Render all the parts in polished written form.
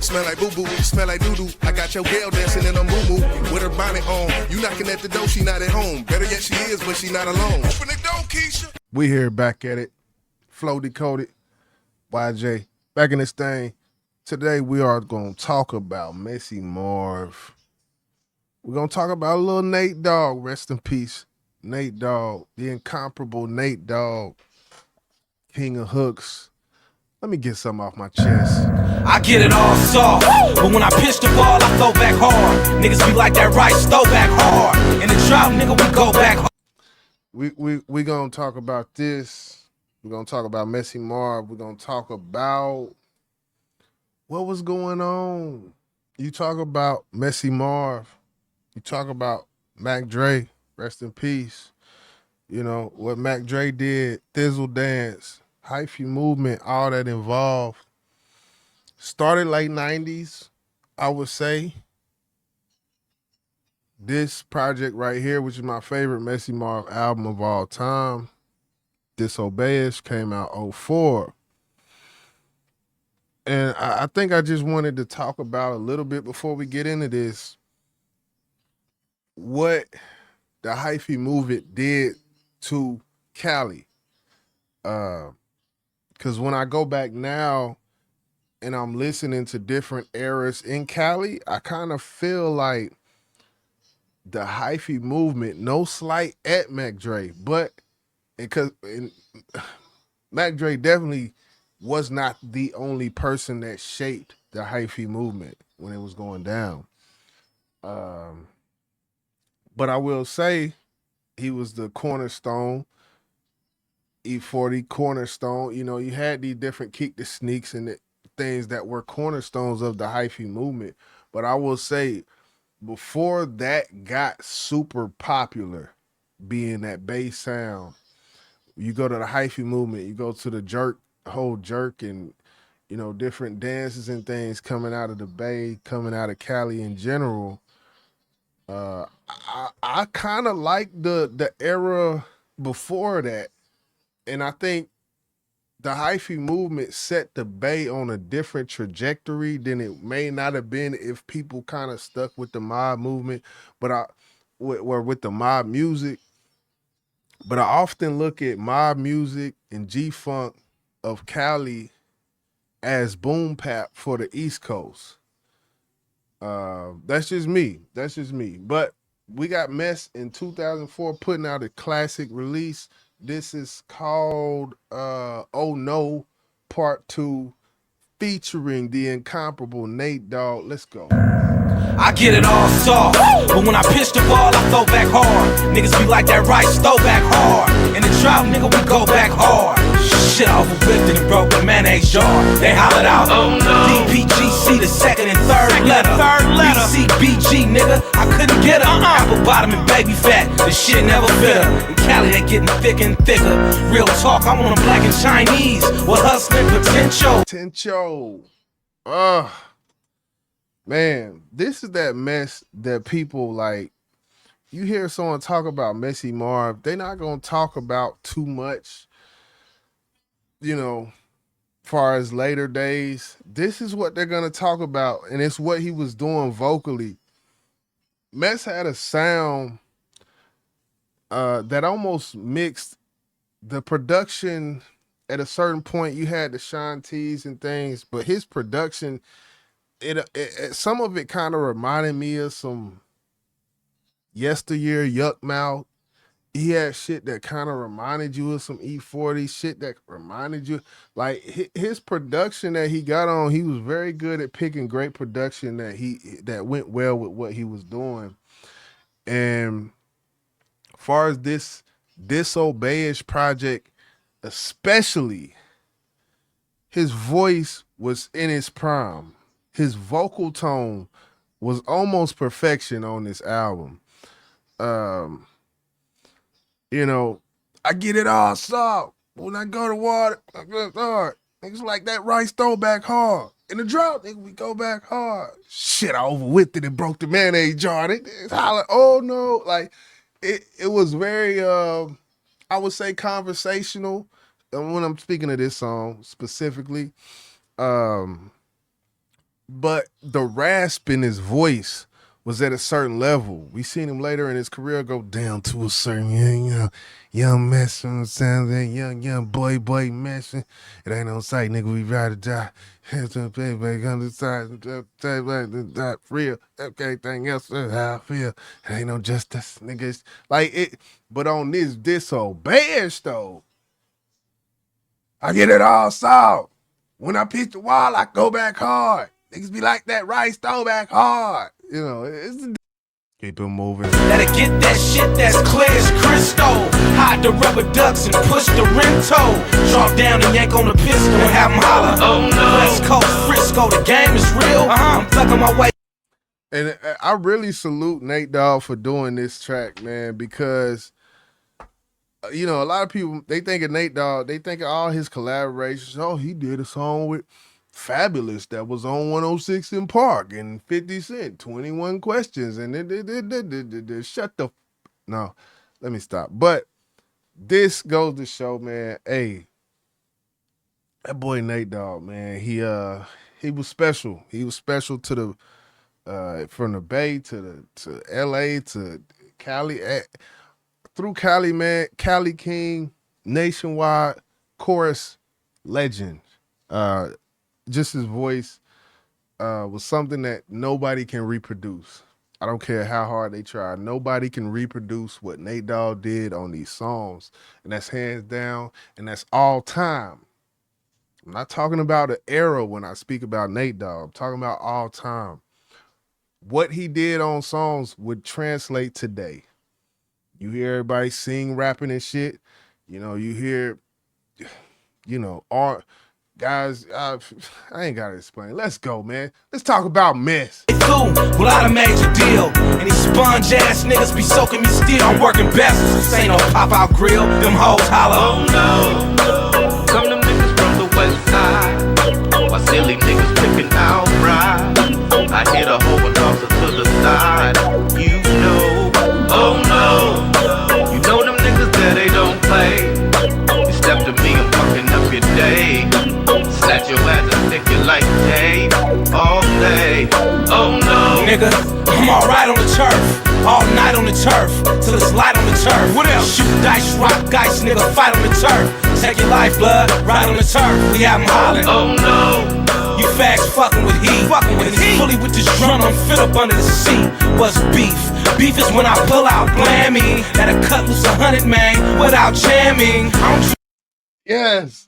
Smell like boo-boo, smell like doo-doo. I got your girl dancing in a moo-moo with her bonnet on. You knocking at the door, she not at home. Better yet, she is, but she not alone. Open the door, Keisha. We here back at it. Flow Decoded. YJ. Back in this thing. Today we are going to talk about Messy Marv. We're going to talk about little Nate Dogg. Rest in peace. Nate Dogg. The incomparable Nate Dogg. King of hooks. Let me get something off my chest. I get it all soft, but when I pitch the ball, I throw back hard. Niggas be like that rice, throw back hard. In the drought, nigga, we go back hard. We gonna talk about this. We're gonna talk about Messy Marv. We're gonna talk about what was going on. You talk about Messy Marv. You talk about Mac Dre. Rest in peace. You know what Mac Dre did. Thizzle dance, Hyphy movement, all that involved. Started late 90s, I would say. This project right here, which is my favorite Messy Marv album of all time, Decoded, came out 2004. And I think I just wanted to talk about a little bit before we get into this, what the Hyphy movement did to Cali. Because when I go back now, and I'm listening to different eras in Cali, I kind of feel like the Hyphy movement, no slight at Mac Dre, but because Mac Dre definitely was not the only person that shaped the Hyphy movement when it was going down. But I will say he was the cornerstone, E40 cornerstone. You know, you had these different kick the sneaks and things that were cornerstones of the Hyphy movement. But I will say, before that got super popular, being that bass sound, you go to the Hyphy movement, you go to the jerk, whole jerk, and you know, different dances and things coming out of the Bay, coming out of Cali in general. I kind of like the era before that, and I think the Hyphy movement set the Bay on a different trajectory than it may not have been if people kind of stuck with the mob movement, but with the mob music. But I often look at mob music and G-Funk of Cali as boom bap for the East Coast. That's just me. That's just me. But we got Mess in 2004 putting out a classic release. This is called Oh No Part 2, featuring the incomparable Nate Dogg. Let's go. I get it all soft, but when I pitch the ball, I throw back hard. Niggas be like that rice, throw back hard. In the drought, nigga, we go back hard. Shit off a whipped and broke the mayonnaise jar. They hollered out, oh no. DPGC, the second and third letter. BCBG, nigga, I couldn't get her. Apple bottom and baby fat, the shit never fit her. In Cali, they getting thicker and thicker. Real talk, I want them black and Chinese with hustling potential. Man, this is that mess that people like. You hear someone talk about Messy Marv, they're not gonna talk about too much, you know, far as later days. This is what they're gonna talk about, and it's what he was doing vocally. Mess had a sound that almost mixed the production. At a certain point, you had the shanties and things, but his production, it some of it kind of reminded me of some yesteryear Yuck Mouth. He had shit that kind of reminded you of some E40, shit that reminded you, like his production that he got on. He was very good at picking great production that went well with what he was doing. And far as this Disobeyish project, especially, his voice was in its prime. His vocal tone was almost perfection on this album. You know, I get it all soft. When I go to water, I go hard. Niggas like that rice throw back hard. In the drought, nigga, we go back hard. Shit, I overwhipped it and broke the mayonnaise jar. They holler, oh no. Like, it was very, I would say, conversational. And when I'm speaking of this song specifically, but the rasp in his voice was at a certain level. We seen him later in his career go down to a certain young mess, sounds that young boy messing. It ain't on sight, nigga. We ride or die. Hands up, baby, on the side, not real. Everything else, how I feel. It ain't no justice, niggas. Like it, but on this old bash though, I get it all solved. When I pitch the wall, I go back hard. Niggas be like that rice, throw back hard. You know, it's keep it moving. Let it get that shit that's clear as crystal. Hide the rubber ducks and push the rento. Drop down and yank on the pistol and have them holler. Oh no. West Coast, Frisco, the game is real. I'm thugging my way. And I really salute Nate Dogg for doing this track, man, because you know, a lot of people, they think of Nate Dogg, they think of all his collaborations. Oh, he did a song with Fabulous that was on 106 in Park and 50 Cent, 21 Questions, and shut the no, let me stop. But this goes to show, man, hey, that boy Nate Dogg, man, he was special. He was special to the from the Bay to LA to Cali, through Cali, man. Cali King, nationwide chorus legend. Just his voice was something that nobody can reproduce. I don't care how hard they try. Nobody can reproduce what Nate Dogg did on these songs. And that's hands down, and that's all time. I'm not talking about an era when I speak about Nate Dogg. I'm talking about all time. What he did on songs would translate today. You hear everybody sing, rapping and shit. You know, you hear, you know, art. Guys, I ain't gotta explain. Let's go, man. Let's talk about Mess. Well, I done made your deal. And these sponge ass niggas be soaking me still. I'm working best. This ain't no pop out grill. Them hoes holler. Oh no. Some them niggas from the west side. Why silly niggas picking out right? I hit a hoe and toss it to the side. You know. Oh no. You know them niggas that they don't play. You step to me, I'm fucking up your day. Snatch your ass and stick you like tape all day. Oh no. Nigga, I'm alright on the turf. All night on the turf. Till it's light on the turf. What else? Shoot dice, rock dice, nigga, fight on the turf. Take your life, blood, right on the turf. We have them hollering. Oh no. You fags fucking with heat. Fucking with heat. Fully with this drum, I'm fit up under the seat. What's beef? Beef is when I pull out blammy. That'll cut loose 100, man, without jamming. Yes.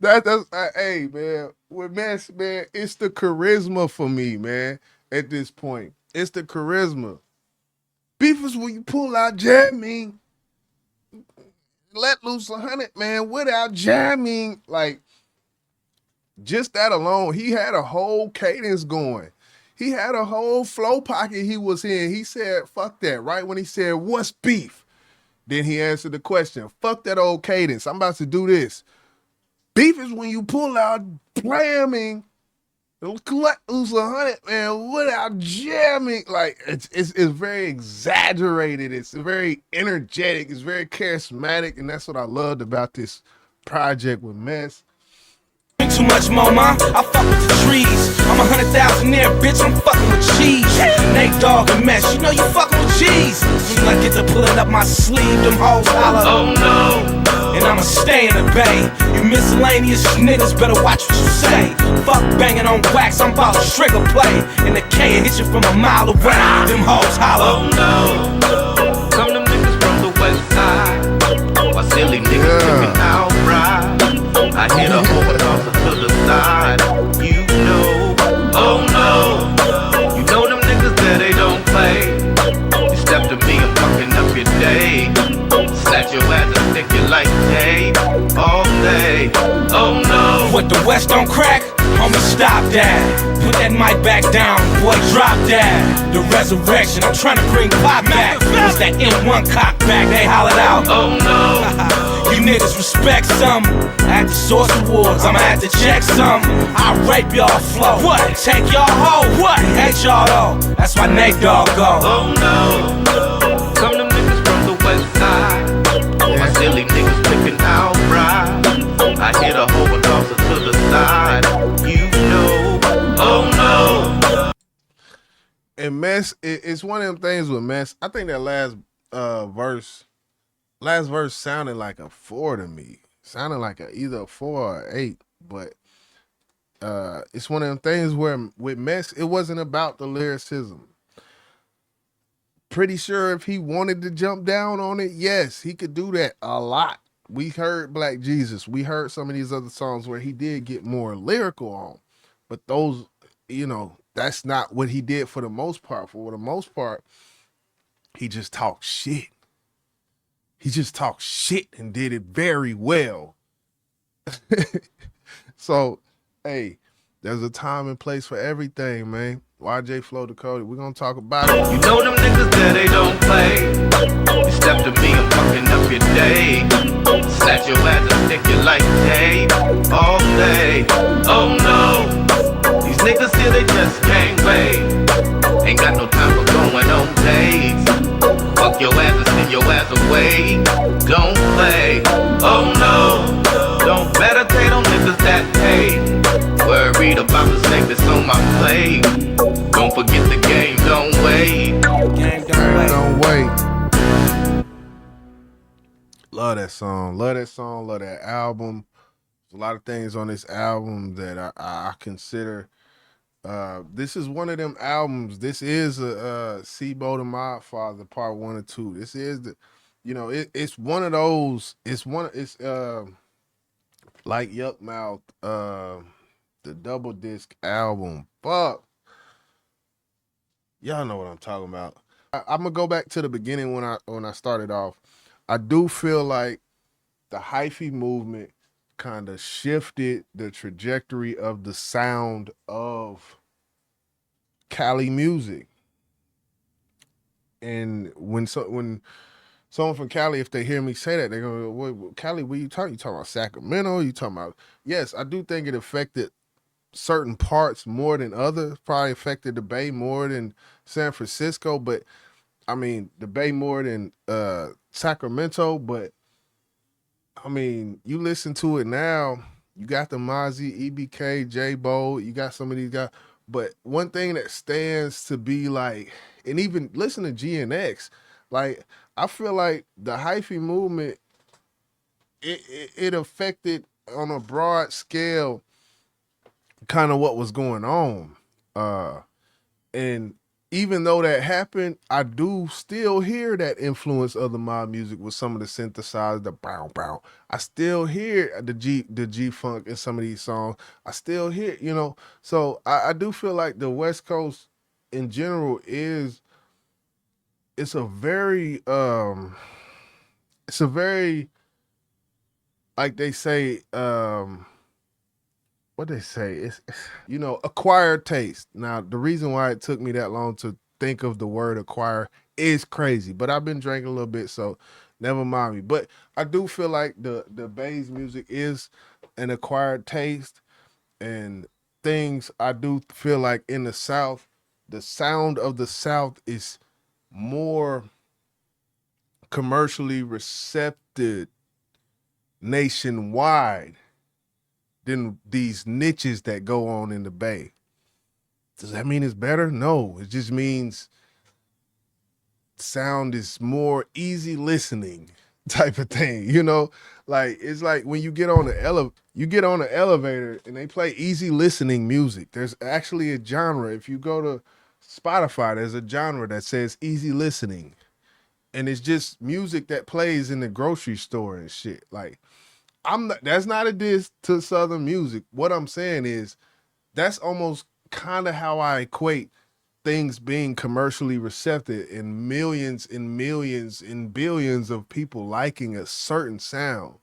That's hey, man. With Mess, man, it's the charisma for me, man, at this point. It's the charisma. Beef is when you pull out jamming. Let loose 100, man, without jamming. Like, just that alone, he had a whole cadence going. He had a whole flow pocket he was in. He said, fuck that, right when he said, what's beef? Then he answered the question, fuck that old cadence. I'm about to do this. Beef is when you pull out blamming, let loose 100, man, without jamming. Like, it's very exaggerated. It's very energetic. It's very charismatic, and that's what I loved about this project with Mess. Too much more, ma. I fuck with the trees. I'm 100,000 there, bitch. I'm fucking with cheese. Nate Dogg and Mess, you know you fucking with cheese. Soon I get to pulling up my sleeve, them hoes holler. Oh no. And I'ma stay in the Bay. You miscellaneous niggas better watch what you say. Fuck banging on wax, I'm about to trigger play. And the K hit you from a mile away. Them hoes holler. Oh no. Some them niggas from the west side. Why silly niggas picking out right? I hit a hoe and toss it to the side. You know. Oh no. You know them niggas that they don't play. You step to me, I'm fucking up your day. Snatch your ass and stick you like tape all day. Oh no. What the West don't crack? Homie, stop that. Put that mic back down, boy, drop that. The resurrection, I'm trying to bring pop back. It's that M1 cock back, they hollered out. Oh no. You niggas respect some. At the Source Awards, I'ma have to check some. I rape y'all flow. What? Take y'all hoe. What? Hate y'all though. That's why Nate Dogg go. Oh no. Some them niggas from the west side. My silly niggas picking out right. I hit a hoe and toss it to the side. You know. Oh no. And Mess, it's one of them things with Mess. I think that verse, last verse sounded like a 4 to me. Sounded like either a 4 or 8. But it's one of them things where with Mess, it wasn't about the lyricism. Pretty sure if he wanted to jump down on it, yes, he could do that a lot. We heard Black Jesus. We heard some of these other songs where he did get more lyrical on. But those, that's not what he did for the most part. For the most part, he just talked shit. He just talked shit and did it very well. So, hey, there's a time and place for everything, man. YJ Flow Decoded. We're going to talk about it. You know them niggas that they don't play. You step to me, I'm fucking up your day. Snatch your ass and stick you like tape all day. Oh no, these niggas here, they just can't wait. Ain't got no time for going on dates. Fuck your ass and send your ass away. Don't play, oh no. Don't meditate on niggas that pay. Worried about the snake that's on my plate. Don't forget the game, don't wait. Game Don't wait. Love that song. Love that song. Love that album. There's a lot of things on this album that I consider. This is one of them albums. This is a Sibo the Modfather Part 1 or 2. This is it's one of those. It's like Yuck Mouth, the double disc album. Fuck. Y'all know what I'm talking about. I'm gonna go back to the beginning when I started off. I do feel like the Hyphy movement kind of shifted the trajectory of the sound of Cali music. And when someone from Cali, if they hear me say that, they're gonna go, "What, Cali? What you talking? You talking about Sacramento? You talking about?" Yes, I do think it affected certain parts more than others. Probably affected the Bay more than San Francisco, but I mean the Bay more than Sacramento. But I mean, you listen to it now. You got the Mozzie, EBK, J Bo. You got some of these guys. But one thing that stands to be like, and even listen to GNX, like I feel like the Hyphy movement, it affected on a broad scale kind of what was going on. And even though that happened, I do still hear that influence of the mob music with some of the synthesized, the bow bow. I still hear the G funk in some of these songs. I still hear, So I do feel like the West Coast in general it's a very like they say, what they say, it's acquired taste. Now the reason why it took me that long to think of the word acquire is crazy, but I've been drinking a little bit, so never mind me. But I do feel like the Bay's music is an acquired taste, and things I do feel like in the South, the sound of the South is more commercially receptive nationwide than these niches that go on in the Bay. Does that mean it's better? No, it just means sound is more easy listening type of thing, Like it's like when you get on the elevator and they play easy listening music. There's actually a genre. If you go to Spotify, there's a genre that says easy listening. And it's just music that plays in the grocery store and shit. Like that's not a diss to Southern music. What I'm saying is that's almost kind of how I equate things being commercially receptive and millions and millions and billions of people liking a certain sound.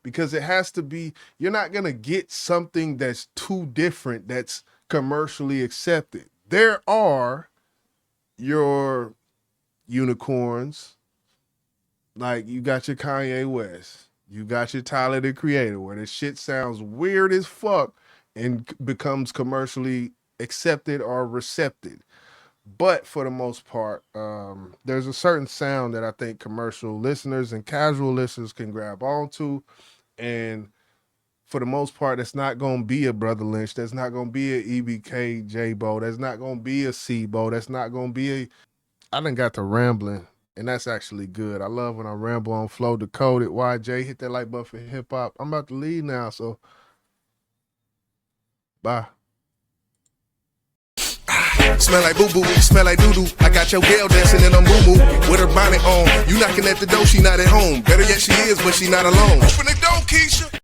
Because it has to be, you're not going to get something that's too different that's commercially accepted. There are your unicorns, like you got your Kanye West, you got your Tyler the Creator, where the shit sounds weird as fuck and becomes commercially accepted or recepted. But for the most part, there's a certain sound that I think commercial listeners and casual listeners can grab onto. And for the most part, that's not gonna be a Brother Lynch. That's not gonna be a EBK J-Bo. That's not gonna be a C-Bo. That's not gonna be a. I done got to rambling, and that's actually good. I love when I ramble on Flow Decoded. YJ, hit that like button for hip hop. I'm about to leave now, so bye. Smell like boo-boo, smell like doo-doo. I got your girl dancing in a moo-moo with her bonnet on. You knocking at the door, she not at home. Better yet, she is, but she not alone. Open the door, Keisha.